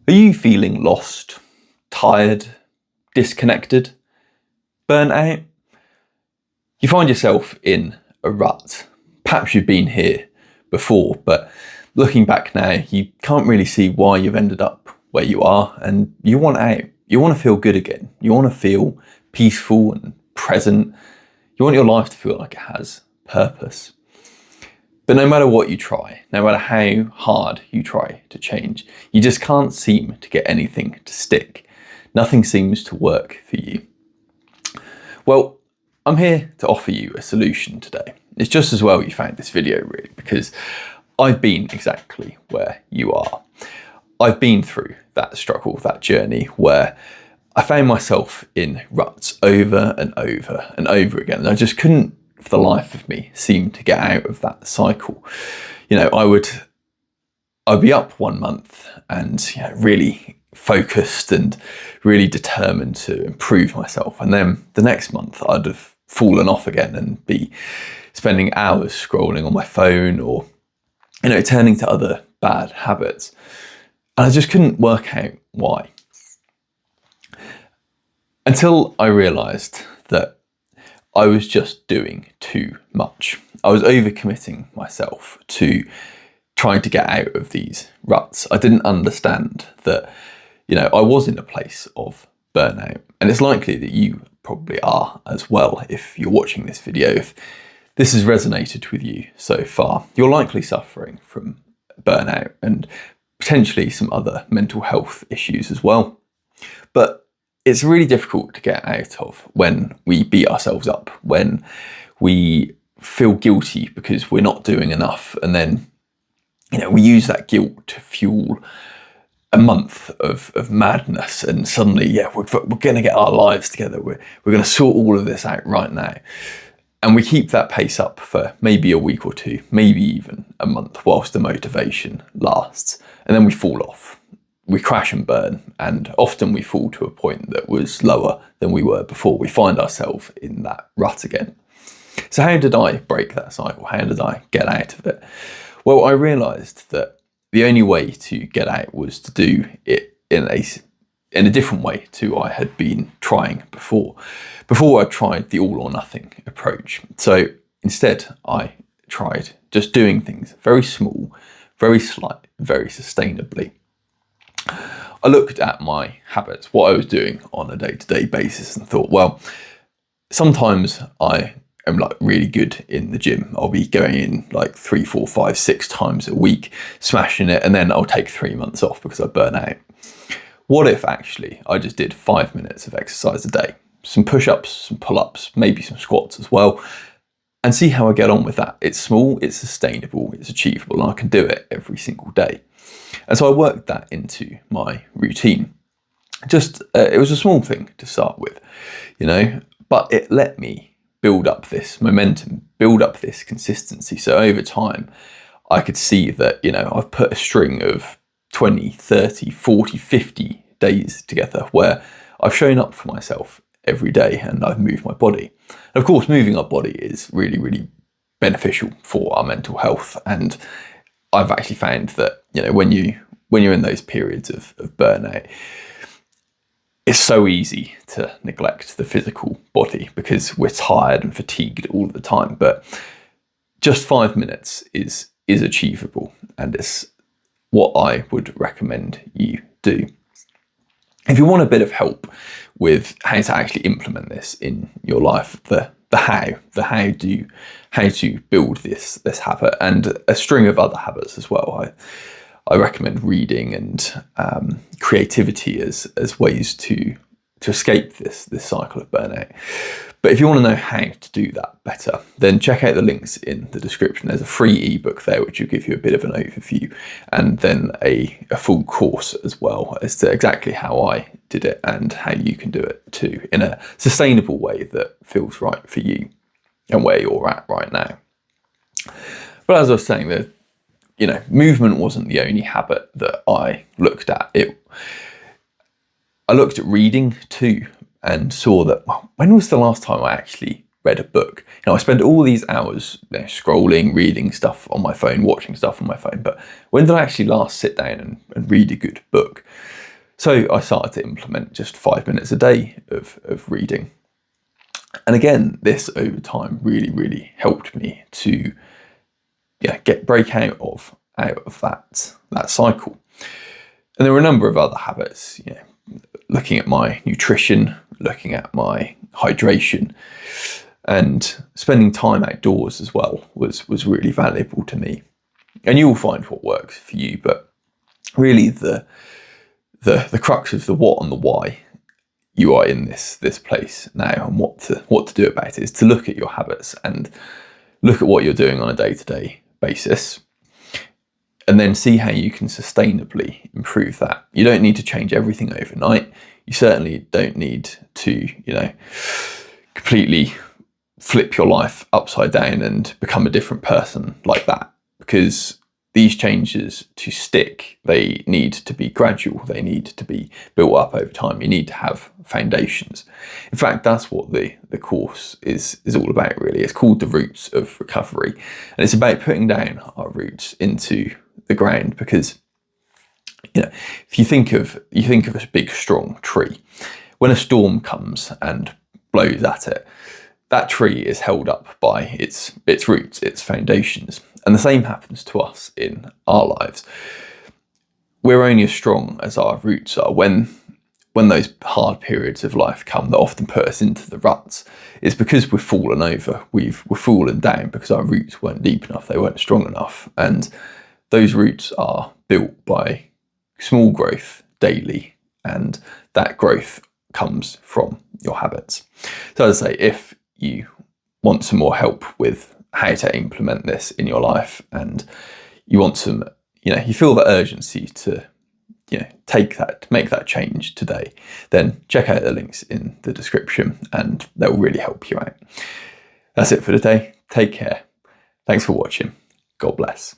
Are you feeling lost, tired, disconnected, burnt out? You find yourself in a rut. Perhaps you've been here before, but looking back now, you can't really see why you've ended up where you are, and you want out. You want to feel good again. You want to feel peaceful and present. You want your life to feel like it has purpose. But no matter what you try, no matter how hard you try to change, you just can't seem to get anything to stick. Nothing seems to work for you. Well, I'm here to offer you a solution today. It's just as well you found this video, really, because I've been exactly where you are. I've been through that struggle, that journey where I found myself in ruts over and over and over again. And I just couldn't, for the life of me, seem to get out of that cycle. You know, I'd be up one month and really focused and really determined to improve myself. And then the next month I'd have fallen off again and be spending hours scrolling on my phone or, turning to other bad habits. And I just couldn't work out why. Until I realised that I was just doing too much. I was overcommitting myself to trying to get out of these ruts. I didn't understand that, I was in a place of burnout. And it's likely that you probably are as well if you're watching this video. If this has resonated with you so far, you're likely suffering from burnout and potentially some other mental health issues as well. But it's really difficult to get out of when we beat ourselves up, when we feel guilty because we're not doing enough. And then, we use that guilt to fuel a month of madness. And suddenly, we're going to get our lives together. We're going to sort all of this out right now. And we keep that pace up for maybe a week or two, maybe even a month, whilst the motivation lasts. And then we fall off. We crash and burn, and often we fall to a point that was lower than we were before. We find ourselves in that rut again. So how did I break that cycle? How did I get out of it? Well, I realised that the only way to get out was to do it in a different way to I had been trying before. Before I tried the all or nothing approach. So instead I tried just doing things very small, very slight, very sustainably. I looked at my habits, what I was doing on a day-to-day basis, and thought, well, sometimes I am really good in the gym. I'll be going in 3, 4, 5, 6 times a week, smashing it, and then I'll take 3 months off because I burn out. What if actually I just did 5 minutes of exercise a day? Some push-ups, some pull-ups, maybe some squats as well, and see how I get on with that. It's small, it's sustainable, it's achievable, and I can do it every single day. And so I worked that into my routine. It was a small thing to start with, but it let me build up this momentum, build up this consistency. So over time, I could see that, I've put a string of 20, 30, 40, 50 days together where I've shown up for myself every day and I've moved my body. And of course, moving our body is really, really beneficial for our mental health. And I've actually found that, when you're in those periods of burnout, it's so easy to neglect the physical body because we're tired and fatigued all the time. But just 5 minutes is achievable, and it's what I would recommend you do. If you want a bit of help with how to actually implement this in your life, the how to build this habit and a string of other habits as well. I recommend reading and creativity as ways to escape this cycle of burnout. But if you want to know how to do that better, then check out the links in the description. There's a free ebook there which will give you a bit of an overview, and then a full course as well as to exactly how I did it and how you can do it too in a sustainable way that feels right for you and where you're at right now. But as I was saying, movement wasn't the only habit that I looked at. I looked at reading too and saw that, when was the last time I actually read a book? I spend all these hours scrolling, reading stuff on my phone, watching stuff on my phone, but when did I actually last sit down and read a good book? So I started to implement just 5 minutes a day of reading. And again, this over time really helped me to break out of that cycle. And there were a number of other habits, looking at my nutrition, looking at my hydration, and spending time outdoors as well was really valuable to me. And you'll find what works for you, but really the crux of the what and the why you are in this place now, and what to do about it, is to look at your habits and look at what you're doing on a day-to-day basis, and then see how you can sustainably improve that. You don't need to change everything overnight. You certainly don't need to, completely flip your life upside down and become a different person like that, because these changes to stick, they need to be gradual. They need to be built up over time. You need to have foundations. In fact, that's what the course is all about, really. It's called The Roots of Recovery. And it's about putting down our roots into the ground, because if you think of a big strong tree, when a storm comes and blows at it, that tree is held up by its roots, its foundations. And the same happens to us in our lives. We're only as strong as our roots are. When those hard periods of life come that often put us into the ruts, it's because we've fallen over, we're fallen down because our roots weren't deep enough, they weren't strong enough. And those roots are built by small growth daily, and that growth comes from your habits. So as I say, if you want some more help with how to implement this in your life, and you want some, you feel the urgency to, make that change today, then check out the links in the description and they'll really help you out. That's it for today. Take care. Thanks for watching. God bless.